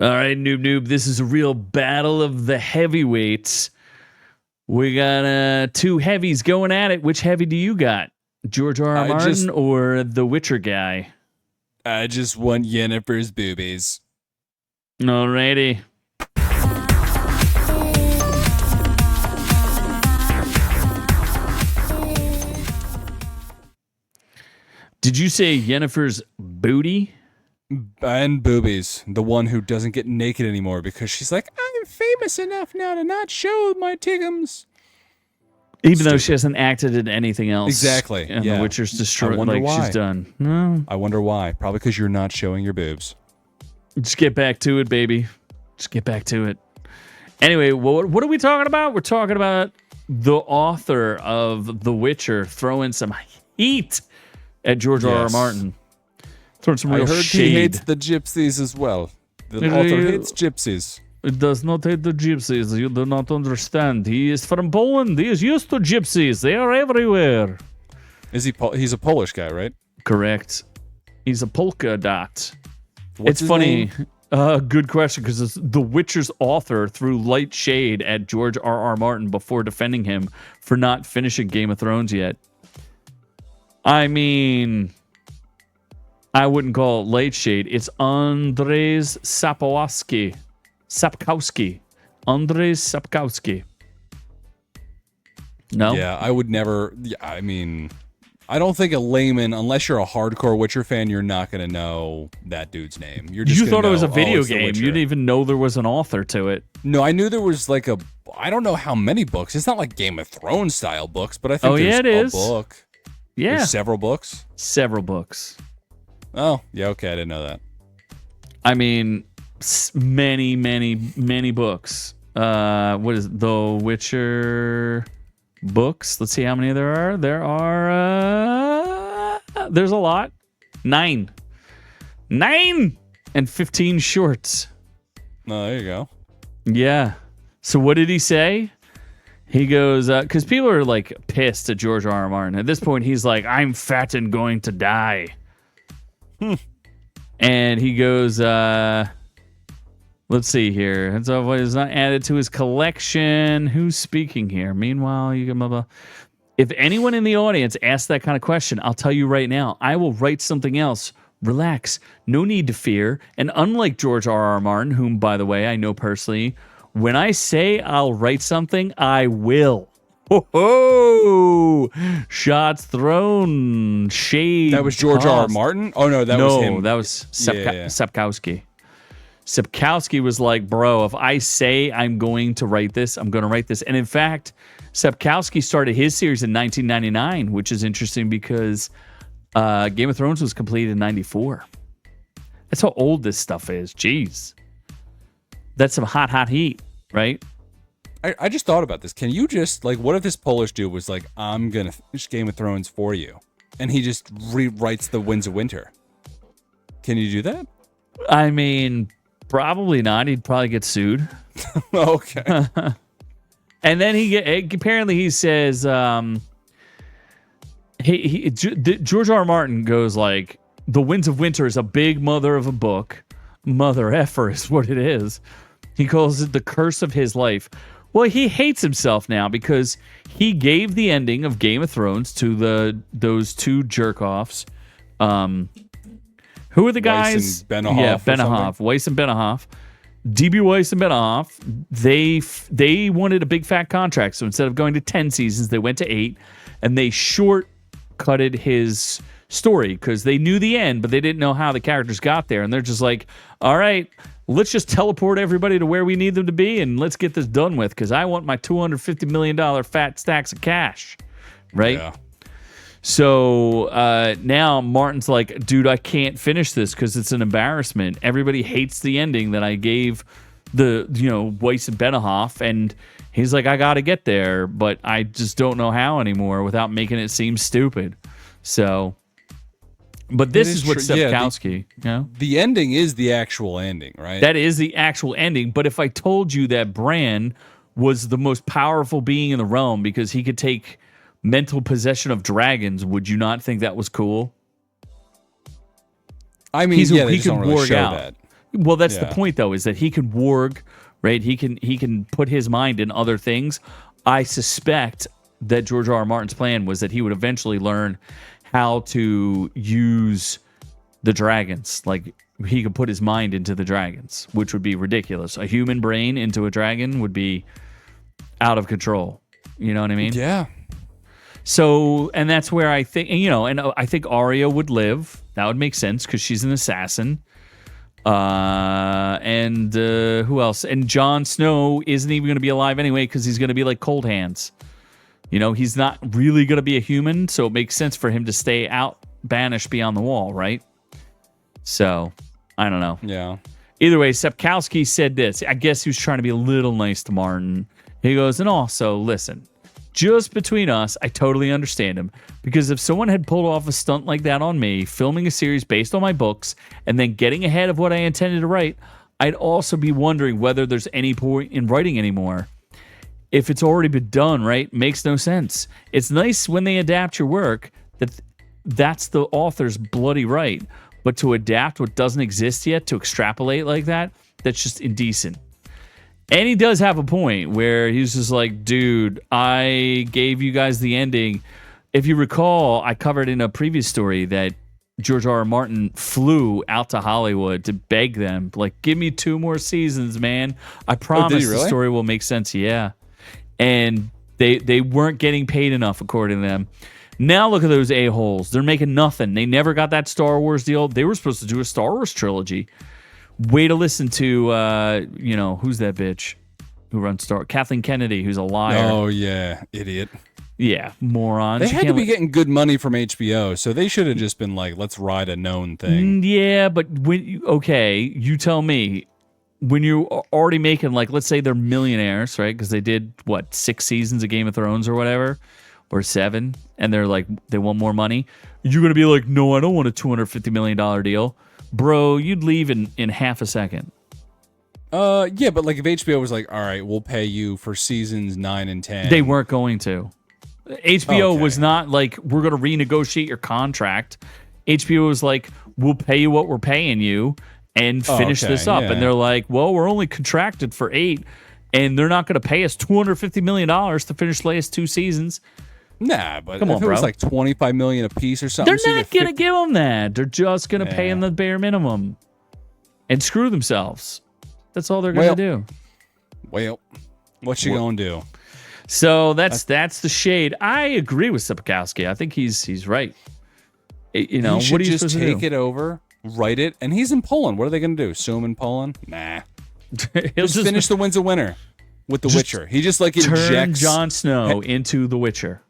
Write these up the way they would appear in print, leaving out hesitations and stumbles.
All right, noob. This is a real battle of the heavyweights. We got two heavies going at it. Which heavy do you got? George R.R. Martin or the Witcher guy? I just want Yennefer's boobies. Alrighty. Did you say Yennefer's booty? And boobies. The one who doesn't get naked anymore because she's like, I'm famous enough now to not show my tiggums. Even though she hasn't acted in anything else. Exactly. And yeah. The Witcher's destroyed. I wonder why. She's done. No. I wonder why. Probably because you're not showing your boobs. Just get back to it, baby. Just get back to it. Anyway, what are we talking about? We're talking about the author of The Witcher throwing some heat at George R.R. Martin. Throwing some real shade. He hates the gypsies as well. The author hates gypsies. It does not hate the gypsies. You do not understand. He is from Poland. He is used to gypsies. They are everywhere. Is he? He's a Polish guy, right? Correct. He's a polka dot. What's it's funny. Good question, because The Witcher's author threw light shade at George R.R. Martin before defending him for not finishing Game of Thrones yet. I mean, I wouldn't call it light shade. It's Andrzej Sapkowski. Andrzej Sapkowski. No? Yeah, I would never. I mean, I don't think a layman, unless you're a hardcore Witcher fan, you're not going to know that dude's name. You thought it was a video game. You didn't even know there was an author to it. No, I knew there was like a. I don't know how many books. It's not like Game of Thrones style books, but I think there's a book. Yeah. There's several books? Several books. Oh, yeah, okay. I didn't know that. I mean, many books. What is it? The Witcher books? Let's see how many there are. There's a lot. 9. 9 and 15 shorts. Oh, there you go. Yeah. So what did he say? He goes, because people are like pissed at George R.R. Martin. At this point, he's like, I'm fat and going to die. And he goes, let's see here. It's not added to his collection. Who's speaking here? Meanwhile, you can blah, blah. If anyone in the audience asks that kind of question, I'll tell you right now, I will write something else. Relax. No need to fear. And unlike George R.R. Martin, whom, by the way, I know personally, when I say I'll write something, I will. Ho! Shots thrown. Shade. That was George R.R. Martin? Oh, no, that was him. That was Sapkowski. Sapkowski was like, bro, if I say I'm going to write this, I'm going to write this. And in fact, Sapkowski started his series in 1999, which is interesting because Game of Thrones was completed in 94. That's how old this stuff is. Jeez. That's some hot heat, right? I just thought about this. Can you just, like, what if this Polish dude was like, I'm going to finish Game of Thrones for you? And he just rewrites The Winds of Winter. Can you do that? I mean, probably not. He'd probably get sued. Okay. And then apparently he says, George R. R. Martin goes like, The Winds of Winter is a big mother of a book. Mother effer is what it is. He calls it the curse of his life. Well, he hates himself now because he gave the ending of Game of Thrones to those two jerk-offs. Who are the guys? Weiss and Benioff. Yeah, Benioff. Weiss and Benioff. D.B. Weiss and Benioff. They wanted a big fat contract. So instead of going to 10 seasons, they went to 8. And they short-cutted his story because they knew the end, but they didn't know how the characters got there. And they're just like, all right, let's just teleport everybody to where we need them to be and let's get this done with because I want my $250 million fat stacks of cash. Right? Yeah. So now Martin's like, dude, I can't finish this because it's an embarrassment. Everybody hates the ending that I gave Weiss and Benioff. And he's like, I got to get there, but I just don't know how anymore without making it seem stupid. So... But this is what Sapkowski, the ending is the actual ending, right? That is the actual ending. But if I told you that Bran was the most powerful being in the realm because he could take mental possession of dragons, would you not think that was cool? I mean, he could don't really warg show out. that. Well, that's the Yeah. point, though, is that he can warg, right? He can put his mind in other things. I suspect that George R. R. Martin's plan was that he would eventually learn how to use the dragons. Like, he could put his mind into the dragons, which would be ridiculous. A human brain into a dragon would be out of control. You know what I mean? Yeah. So, and that's where I think, and I think Arya would live. That would make sense because she's an assassin. And who else? And Jon Snow isn't even going to be alive anyway because he's going to be like Cold Hands. He's not really going to be a human, so it makes sense for him to stay out, banished beyond the wall, right? So, I don't know. Yeah. Either way, Sapkowski said this. I guess he was trying to be a little nice to Martin. He goes, and also, listen, just between us, I totally understand him. Because if someone had pulled off a stunt like that on me, filming a series based on my books, and then getting ahead of what I intended to write, I'd also be wondering whether there's any point in writing anymore. If it's already been done, right? Makes no sense. It's nice when they adapt your work that's the author's bloody right. But to adapt what doesn't exist yet, to extrapolate like that, that's just indecent. And he does have a point where he's just like, dude, I gave you guys the ending. If you recall, I covered in a previous story that George R. R. Martin flew out to Hollywood to beg them, like, give me 2 more seasons, man. I promise really? the story will make sense. Yeah. And they weren't getting paid enough, according to them. Now look at those a-holes. They're making nothing. They never got that Star Wars deal. They were supposed to do a Star Wars trilogy. Way to listen to, who's that bitch who runs Star? Kathleen Kennedy, who's a liar. Oh, yeah. Idiot. Yeah, moron. They She had to can't be getting good money from HBO, so they should have just been like, let's ride a known thing. Yeah, but you tell me. When you're already making, like, let's say they're millionaires, right? Because they did, 6 seasons of Game of Thrones or whatever, or 7, and they're like, they want more money. You're going to be like, no, I don't want a $250 million deal. Bro, you'd leave in half a second. Yeah, but like if HBO was like, all right, we'll pay you for seasons 9 and 10. They weren't going to. HBO Okay. was not like, we're going to renegotiate your contract. HBO was like, we'll pay you what we're paying you and finish okay, this up. yeah. And they're like, well, we're only contracted for 8, and they're not going to pay us $250 million to finish the last 2 seasons. Nah, but Come if on, it was bro. like $25 million a piece or something, They're not going to give them that. They're just going to pay Yeah. them the bare minimum and screw themselves. That's all they're going to do. Well, what you gonna do? So that's the shade. I agree with Sapkowski. I think he's right. He what should are you just supposed to take do? it over, write it, and he's in Poland. What are they gonna do? Sue him in Poland? Nah. He'll Just finish the Winds of Winter with The Witcher. He just like turn injects Jon Snow into The Witcher.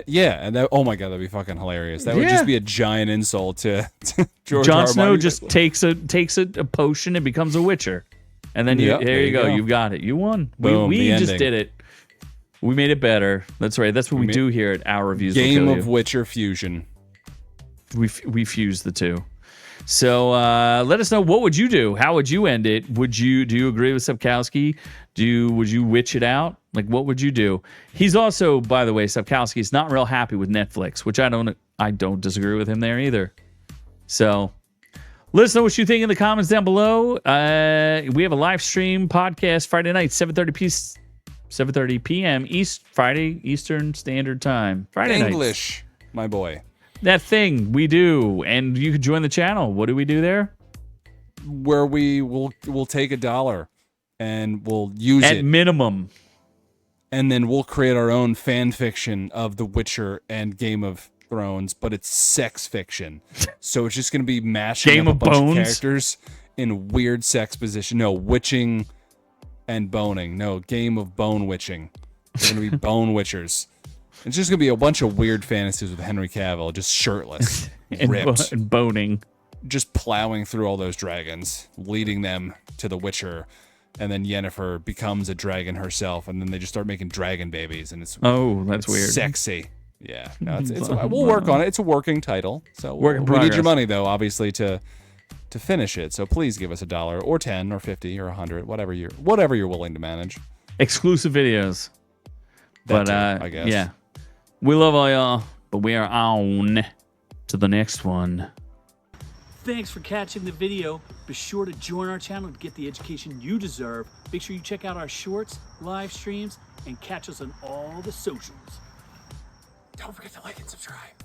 yeah, and that, oh my god, that'd be fucking hilarious. That would Yeah. just be a giant insult to George Jon R. R. Snow Martin. just takes a potion and becomes a Witcher, and then Yep, there you go. go. You've got it. You won. Boom, we the just ending. did it. We made it better. That's right. That's what we do here at Our Reviews. Game Will of Kill Witcher fusion. You. We fused the two. So let us know, what would you do? How would you end it? Do you agree with Sapkowski? Would you witch it out? Like, what would you do? He's also, by the way, Sapkowski's not real happy with Netflix, which I don't disagree with him there either. So let us know what you think in the comments down below. We have a live stream podcast Friday night, 7:30 p.m. Friday Eastern Standard Time. Friday night. English, my boy. That thing we do, and you can join the channel. What do we do there? Where we'll take $1 and we'll use At it, minimum. and then we'll create our own fan fiction of The Witcher and Game of Thrones, but it's sex fiction. So it's just gonna be mashing Game up of a bunch Bones? of characters in weird sex position. No, witching and boning. No, Game of Bone Witching. They're gonna be bone witchers. It's just gonna be a bunch of weird fantasies with Henry Cavill, just shirtless, ripped, and boning. just plowing through all those dragons, leading them to The Witcher, and then Yennefer becomes a dragon herself, and then they just start making dragon babies, and it's Oh, that's weird. sexy. Yeah, no, we'll work on it. It's a working title, so Work in we need your progress. money though, obviously, to finish it. So please give us $1 or 10 or 50 or 100, whatever you're willing to manage. Exclusive videos. That But too, I guess. yeah. We love all y'all, but we are on to the next one. Thanks for catching the video. Be sure to join our channel to get the education you deserve. Make sure you check out our shorts, live streams, and catch us on all the socials. Don't forget to like and subscribe.